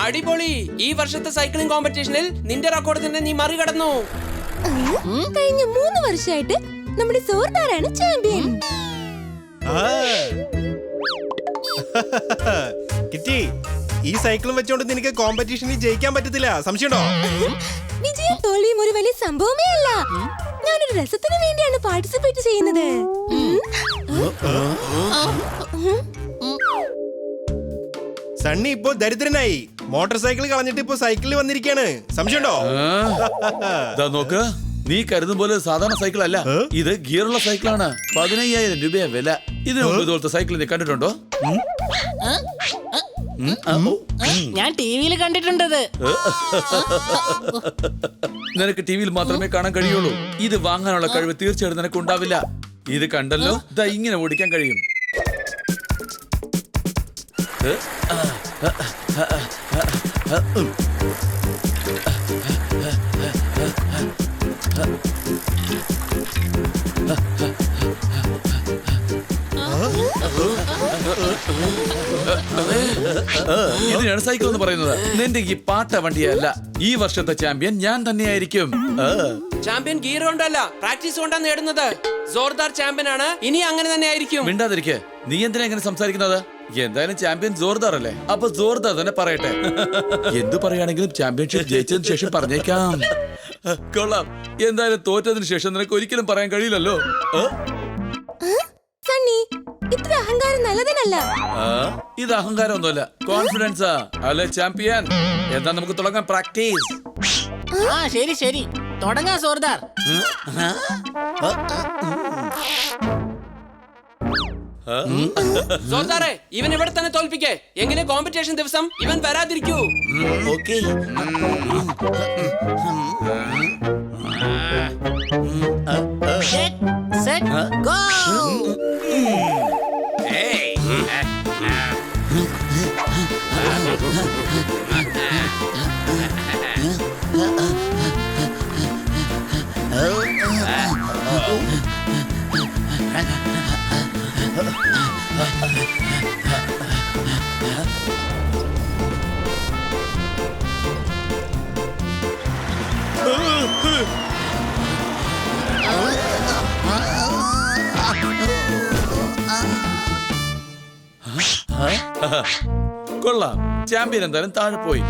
അടിപൊളി. ഈ വർഷത്തെ സൈക്ലിംഗ് കോമ്പറ്റീഷനിൽ നിന്റെ റെക്കോർഡ് തന്നെ നീ മറികടന്നു. കഴിഞ്ഞ 3 വർഷമായിട്ട് നമ്മുടെ സോർദാറാണ് ചാമ്പ്യൻ. കിറ്റി, ഈ സൈക്കിളും വെച്ചോണ്ട് നിനക്ക് കോമ്പറ്റീഷനിൽ ജയിക്കാൻ പറ്റത്തില്ല, സംശയമുണ്ടോ? വിജയം തോൽവിയും ഒരു വലിയ സംഭവമേ അല്ല. ഞാനൊരു രസത്തിന് വേണ്ടിയാണ് പാർട്ടിസിപ്പേറ്റ് ചെയ്യുന്നത്. സണ്ണി ഇപ്പോ ദരിദ്രനായി. മോട്ടോർ സൈക്കിൾ കളഞ്ഞിട്ട് ഇപ്പോ സൈക്കിളിൽ വന്നിരിക്കാണ്, സംശയമുണ്ടോ? നോക്ക്, നീ കരുതും പോലെ സാധാരണ സൈക്കിൾ അല്ല, ഇത് ഗിയറുള്ള സൈക്കിളാണ്. 15,000 രൂപയാ വില. ഇതിനു മുമ്പ് ഇതുപോലത്തെ സൈക്കിൾ നീ കണ്ടിട്ടുണ്ടോ? ഞാൻ ടിവിയിൽ കണ്ടിട്ടുണ്ടത്. നിനക്ക് ടിവിയിൽ മാത്രമേ കാണാൻ കഴിയുള്ളൂ. ഇത് വാങ്ങാനുള്ള കഴിവ് തീർച്ചയായിട്ടും നിനക്ക് ഉണ്ടാവില്ല. ഇത് കണ്ടല്ലോ, ദാ ഇങ്ങനെ ഓടിക്കാൻ കഴിയും. ഇതിനാണ് സൈക്കിൾ എന്ന് പറയുന്നത്. നിന്റെ ഈ പാട്ട വണ്ടിയല്ല. ഈ വർഷത്തെ ചാമ്പ്യൻ ഞാൻ തന്നെയായിരിക്കും. ചാമ്പ്യൻ ഗിയർ കൊണ്ടല്ല, പ്രാക്ടീസ് കൊണ്ടാണ് നേടുന്നത്. സോർദാർ ചാമ്പ്യൻ ആണ്, ഇനി അങ്ങനെ തന്നെ ആയിരിക്കും. മിണ്ടാതിരിക്കെ. നീ എന്തിനാ എങ്ങനെ സംസാരിക്കുന്നത്? എന്തായാലും ചാമ്പ്യൻ സോർദാർ അല്ലേ, അപ്പൊ സോർദാർ തന്നെ പറയട്ടെ. എന്തു പറയുകയാണെങ്കിലും ചാമ്പ്യൻഷിപ്പ് ജയിച്ചതിന് ശേഷം പറഞ്ഞേക്കാം. കൊള്ളാം. എന്തായാലും തോറ്റതിന് ശേഷം നിനക്ക് ഒരിക്കലും പറയാൻ കഴിയില്ലല്ലോ. സണ്ണി, ഇത്ര അഹങ്കാരം നല്ലതിനല്ല. ഇത് അഹങ്കാരമൊന്നുമല്ല, കോൺഫിഡൻസാ. അല്ലെ ചാമ്പ്യൻ? എന്താ നമുക്ക് തുടങ്ങാം പ്രാക്ടീസ്. ശരി ശരി, തുടങ്ങാം സോർദാർ. സോർദാറെ, ഇവൻ ഇവിടെ തന്നെ തോൽപ്പിക്കേ. എങ്ങനെ കോമ്പറ്റീഷൻ ദിവസം ഇവൻ വരാതിരിക്കൂ. ഓക്കേ. Set go. കൊള്ളാം, ചാമ്പ്യൻ എന്തായാലും താഴെ പോയി.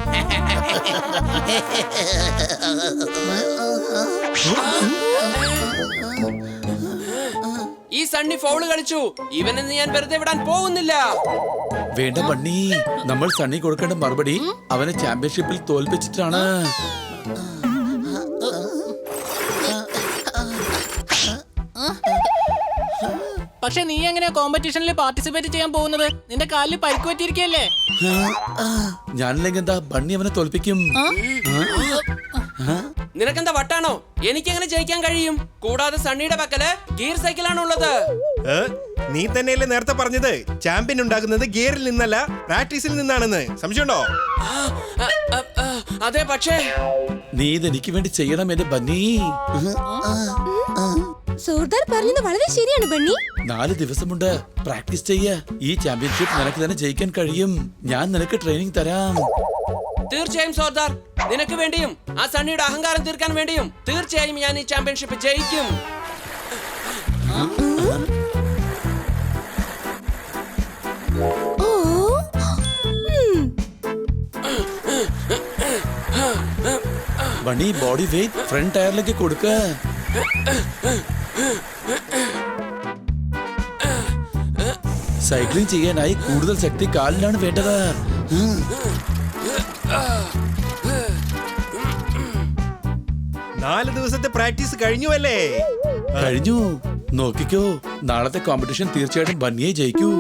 ഈ സണ്ണി ഫൗള് കളിച്ചു. ഇവനെ ഞാൻ വെറുതെ വിടാൻ പോകുന്നില്ല. വേണ്ട ബണ്ണി, നമ്മൾ സണ്ണി കൊടുക്കേണ്ട മറുപടി അവനെ ചാമ്പ്യൻഷിപ്പിൽ തോൽപ്പിച്ചിട്ടാണ്. പക്ഷെ നീ എങ്ങനെയാ കോമ്പറ്റീഷനിൽ പാർട്ടിസിപ്പേറ്റ് ചെയ്യാൻ പോകുന്നത്? നിന്റെ കാലിൽ പരിക്ക് പറ്റിയിരിക്കല്ലേ? ഞാനില്ലെങ്കിൽ എന്താ, ബണ്ണി അവനെ തോൽപ്പിക്കും. നിനക്കെന്താ വട്ടാണോ? എനിക്കെങ്ങനെ ജയിക്കാൻ കഴിയും? കൂടാതെ സണ്ണിയുടെ പക്കല് ഗിയർ സൈക്കിളാണ് ഉള്ളത്. നീ തന്നെയല്ലേ നേരത്തെ പറഞ്ഞത് ചാമ്പ്യൻ ഉണ്ടാകുന്നത് ഗിയറിൽ നിന്നല്ല പ്രാക്ടീസിൽ നിന്നാണെന്ന്, സംശയമുണ്ടോ? അതെ, പക്ഷേ നീ ഇതെനിക്ക് വേണ്ടി ചെയ്യണം എന്റെ ബണ്ണി. സോർദാർ പറഞ്ഞത് വളരെ ശരിയാണ് ബണ്ണി. 4 ദിവസമുണ്ട് പ്രാക്ടീസ് ചെയ്യ. ഈ ചാമ്പ്യൻഷിപ്പ് നിനക്ക് തന്നെ ജയിക്കാൻ കഴിയും. ഞാൻ നിനക്ക് ട്രെയിനിങ് തരാം. തീർച്ചയായും സോർദാർ, നിനക്ക് വേണ്ടിയും ആ സണ്ണിയുടെ അഹങ്കാരം തീർക്കാൻ വേണ്ടിയും തീർച്ചയായും ഞാൻ ഈ ചാമ്പ്യൻഷിപ്പ് ജയിക്കും. ബണ്ണി, ബോഡി വെയിറ്റ് ഫ്രണ്ട് ടയറിലേക്ക് കൊടുക്ക. സൈക്ലിംഗ് ചെയ്യാനായി കൂടുതൽ ശക്തി കാലിലാണ് വേണ്ടത്. 4 ദിവസത്തെ പ്രാക്ടീസ് കഴിഞ്ഞുവല്ലേ? കഴിഞ്ഞു. നോക്കിക്കോ, നാളത്തെ കോമ്പറ്റീഷൻ തീർച്ചയായിട്ടും ബണ്ണിയെ ജയിക്കൂ.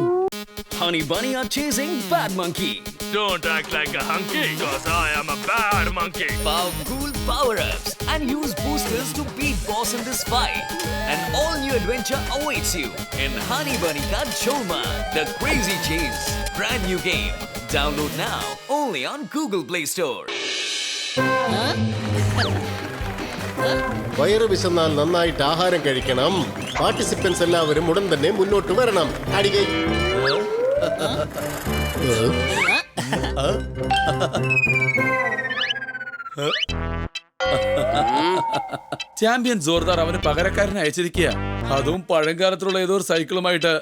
Honey Bunny are chasing Bad Monkey. Don't act like a hunky, cause I am a bad monkey. Powerful power-ups and use boosters to beat boss in this fight. An all-new adventure awaits you in Honey Bunny Ka Choma, The Crazy Chase. Brand new game. Download now only on Google Play Store. വയറ് വിശന്നാൽ നന്നായിട്ട് ആഹാരം കഴിക്കണം. Participants എല്ലാവരും ഉടൻ തന്നെ മുന്നോട്ട് വരണം. അടികൈ. Champion ജോർദാർ അവന് പകരക്കാരനെ അയച്ചിരിക്കുക, അതും പഴങ്കാലത്തുള്ള ഏതോ ഒരു സൈക്കിളുമായിട്ട്.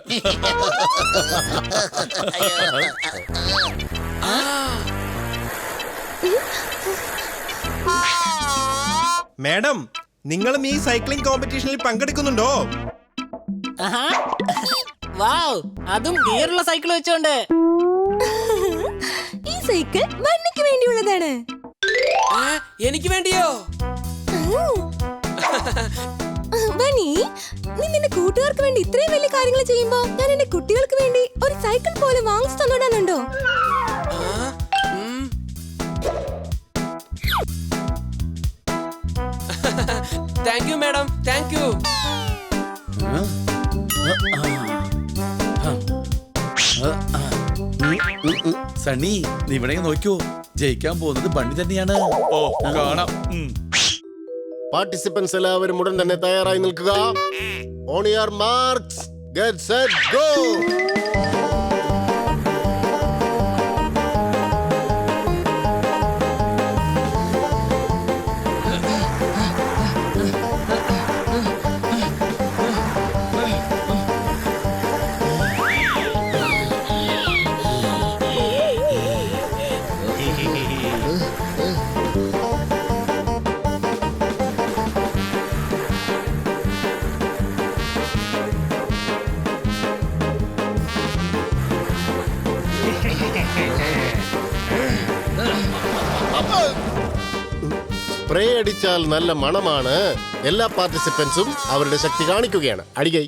മാഡം, നിങ്ങളും ഈ സൈക്ലിംഗ് കോമ്പറ്റീഷനിൽ പങ്കെടുക്കുന്നുണ്ടോ? വാവ്, അതും ഗിയറുള്ള സൈക്കിൾ വെച്ചോണ്ട്. ഈ സൈക്കിൾ ബണ്ണിക്ക് വേണ്ടിയുള്ളതാണ്. എനിക്ക് വേണ്ടിയോ? ബണ്ണി, നീ നിന്റെ കൂട്ടുകാർക്ക് വേണ്ടി ഇത്രയും വലിയ കാര്യങ്ങൾ ചെയ്യുമ്പോ ഞാൻ എന്റെ കുട്ടികൾക്ക് വേണ്ടി ഒരു സൈക്കിൾ പോലെ വാങ്ങിച്ചു തന്നോടാനുണ്ടോ? Thank you madam, thank you. Sunny, നീ ഇവിടെ നോക്കിയോ, ജയിക്കാൻ പോകുന്നത് ബണ്ണി തന്നെയാണ്. ഓ, കാണാം. പാർട്ടിസിപ്പൻസ് എല്ലാവരും ഉടൻ തന്നെ തയ്യാറായി നിൽക്കുക. On your marks, get set, go. Spray അടിച്ചാൽ നല്ല മണമാണ്. എല്ലാ പാർട്ടിസിപ്പൻസും അവരുടെ ശക്തി കാണിക്കുകയാണ്. അടികൈ.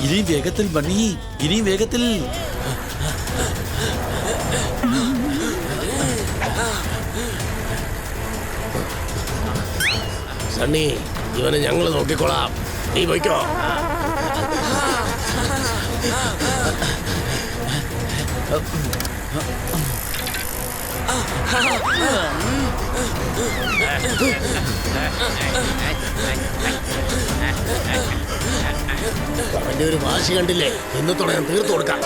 ഇനിയും വേഗത്തിൽ ബണ്ണി, ഇനിയും വേഗത്തിൽ. സണ്ണി, ഇവനെ ഞങ്ങൾ നോക്കിക്കോളാം, നീ പോയിക്കോ. അവന്റെ ഒരു വാശി കണ്ടില്ലേ, ഇന്നത്തോടെ ഞാൻ തീർത്തു കൊടുക്കാം.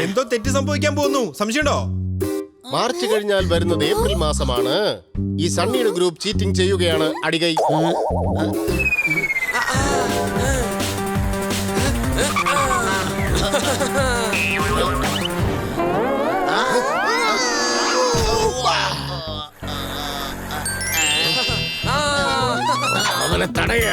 എന്തോ തെറ്റ് സംഭവിക്കാൻ പോകുന്നു, സംശയമുണ്ടോ? മാർച്ച് കഴിഞ്ഞാൽ വരുന്നത് ഏപ്രിൽ മാസമാണ്. ഈ സണ്ണിയുടെ ഗ്രൂപ്പ് ചീറ്റിംഗ് ചെയ്യുകയാണ്. അടികൈ. അവനെ തടയ.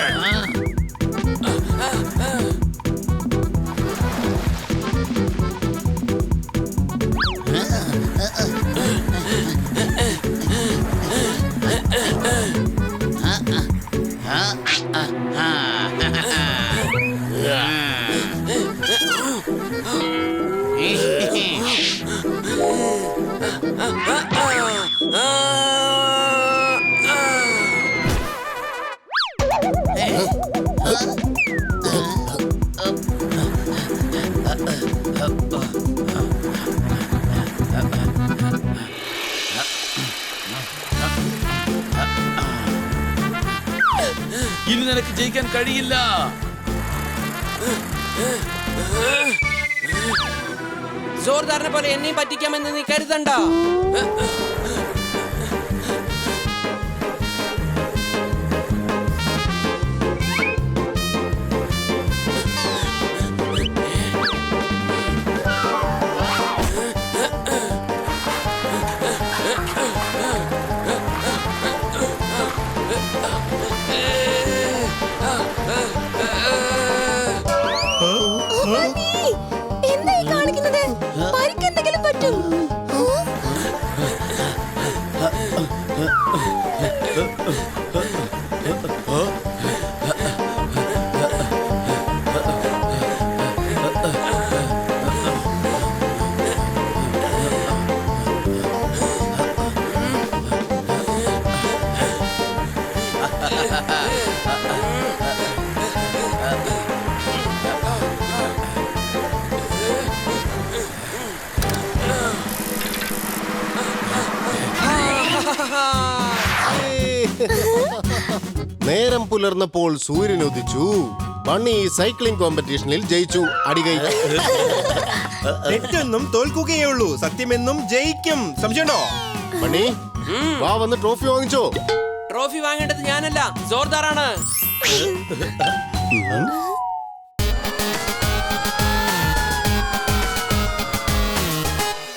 ഇനി നിനക്ക് ജയിക്കാൻ കഴിയില്ല. ജോർദാറിനെ പോലെ എന്നെയും പറ്റിക്കാമെന്ന് നീ കരുതണ്ട. നേരം പുലർന്നപ്പോൾ സൂര്യൻ ഉദിച്ചു. ബണ്ണി ഈ സൈക്ലിംഗ് കോമ്പറ്റീഷനിൽ ജയിച്ചു. അടികൈ. തെറ്റെന്നും തോൽക്കുകയേ ഉള്ളൂ, സത്യമെന്നും ജയിക്കും. സംശയമുണ്ടോ? ബണ്ണി വാ, വന്ന് ട്രോഫി വാങ്ങിച്ചോ. ട്രോഫി വാങ്ങേണ്ടത് ഞാനല്ല, ജോർദാറാണ്.